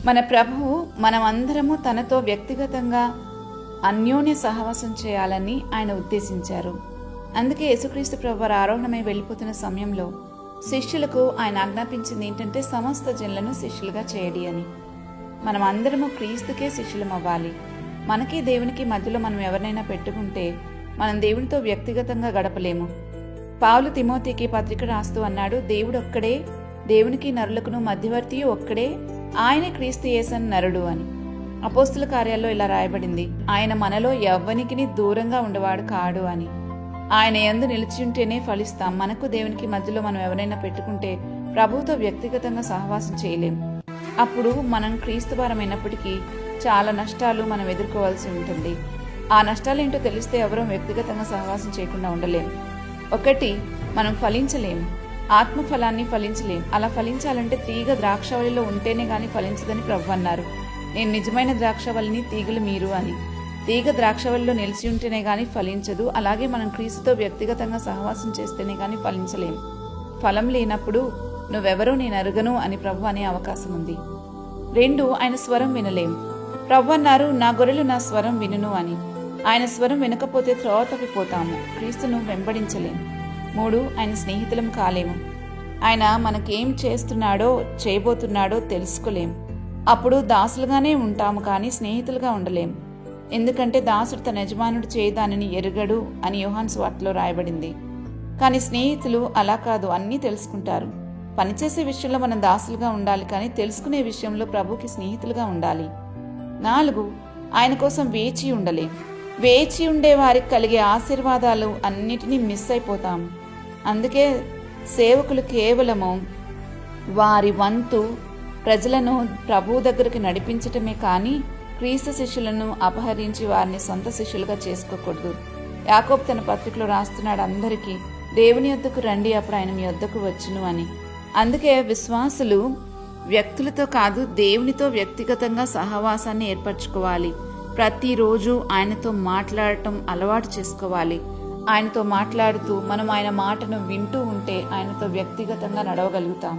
మన ప్రభువు మనమందరము తనతో వ్యక్తిగతంగా అన్యోన్య సహవాసం చేయాలని ఆయన ఉద్దేశించారు. అందుకే యేసుక్రీస్తు ప్రభువారు ఆరోహణమై వెళ్ళిపోతున్న సమయంలో శిష్యులకు ఆయన ఆజ్ఞాపించింది ఏంటంటే సమస్త జనులను శిష్యులుగా చేయడి అని. మనం అందరము క్రీస్తుకే శిష్యులం అవ్వాలి. మనకి దేవునికి మధ్యలో మనం ఎవరినైనా పెట్టుకుంటే మనం దేవునితో వ్యక్తిగతంగా గడపలేము. పౌలు తిమోతికి పత్రిక రాస్తూ అన్నాడు, దేవుడు ఒక్కడే, దేవునికి నరులకును మధ్యవర్తి ఒక్కడే, ఆయనే క్రీస్తు యేసన్ నరుడు అని. అపోస్తుల కార్యాల్లో ఇలా రాయబడింది, ఆయన మనలో ఎవ్వనికిని దూరంగా ఉండేవాడు కాడు అని. ఆయన యందు నిలిచి ఉంటేనే ఫలిస్తాం. మనకు దేవునికి మధ్యలో మనం ఎవరైనా పెట్టుకుంటే ప్రభువుతో వ్యక్తిగతంగా సహవాసం చేయలేం. అప్పుడు మనం క్రీస్తు వారమైనప్పటికీ చాలా నష్టాలు మనం ఎదుర్కోవాల్సి ఉంటుంది. ఆ నష్టాలేంటో తెలిస్తే ఎవరూ వ్యక్తిగతంగా సహవాసం చేయకుండా ఉండలేం. ఒకటి, మనం ఫలించలేం, ఆత్మఫలాన్ని ఫలించలేం. అలా ఫలించాలంటే తీగ ద్రాక్షవల్లిలో ఉంటేనే గాని ఫలించదని ప్రభు అన్నారు. నేను నిజమైన ద్రాక్షవల్లిని, తీగలు మీరు అని. తీగ ద్రాక్షవల్లిలో నిలిచి ఉంటేనే గాని ఫలించదు. అలాగే మనం క్రీస్తుతో వ్యక్తిగతంగా సహవాసం చేస్తేనే గాని ఫలించలేం. ఫలం లేనప్పుడు నువ్వెవరో నేను అరుగను అని ప్రభు అనే అవకాశం ఉంది. 2, ఆయన స్వరం వినలేం. ప్రభు అన్నారు, నా గొర్రెలు నా స్వరం వినును అని. ఆయన స్వరం వినకపోతే త్రోవ తప్పిపోతాము, క్రీస్తును వెంబడించలేం. 3, ఆయన స్నేహితులం కాలేము. ఆయన మనకేం చేస్తున్నాడో చేయబోతున్నాడో తెలుసుకోలేం. అప్పుడు దాసులుగానే ఉంటాము కానీ స్నేహితులుగా ఉండలేం. ఎందుకంటే దాసుడు తన యజమానుడు చేయదానిని ఎరుగడు అని యోహాను సువార్తలో రాయబడింది. కానీ స్నేహితులు అలా కాదు, అన్నీ తెలుసుకుంటారు. పనిచేసే విషయంలో మనం దాసులుగా ఉండాలి కానీ తెలుసుకునే విషయంలో ప్రభుకి స్నేహితులుగా ఉండాలి. 4, ఆయన కోసం వేచి ఉండలేం. వేచి ఉండే వారికి కలిగే ఆశీర్వాదాలు అన్నిటినీ మిస్ అయిపోతాం. అందుకే సేవకులు కేవలము వారి వంతు ప్రజలను ప్రభువు దగ్గరికి నడిపించటమే కానీ క్రీస్తు శిష్యులను అపహరించి వారిని సొంత శిష్యులుగా చేసుకోకూడదు. యాకోబు తన పత్రికలో రాస్తున్నాడు, అందరికీ దేవుని యొద్దకు రండి, అప్పుడు ఆయన మీ యొద్దకు వచ్చును అని. అందుకే విశ్వాసులు వ్యక్తులతో కాదు, దేవునితో వ్యక్తిగతంగా సహవాసాన్ని ఏర్పరచుకోవాలి. ప్రతిరోజు ఆయనతో మాట్లాడటం అలవాటు చేసుకోవాలి. ఆయనతో మాట్లాడుతూ మనం ఆయన మాటను వింటూ ఉంటే ఆయనతో వ్యక్తిగతంగా నడవగలుగుతాం.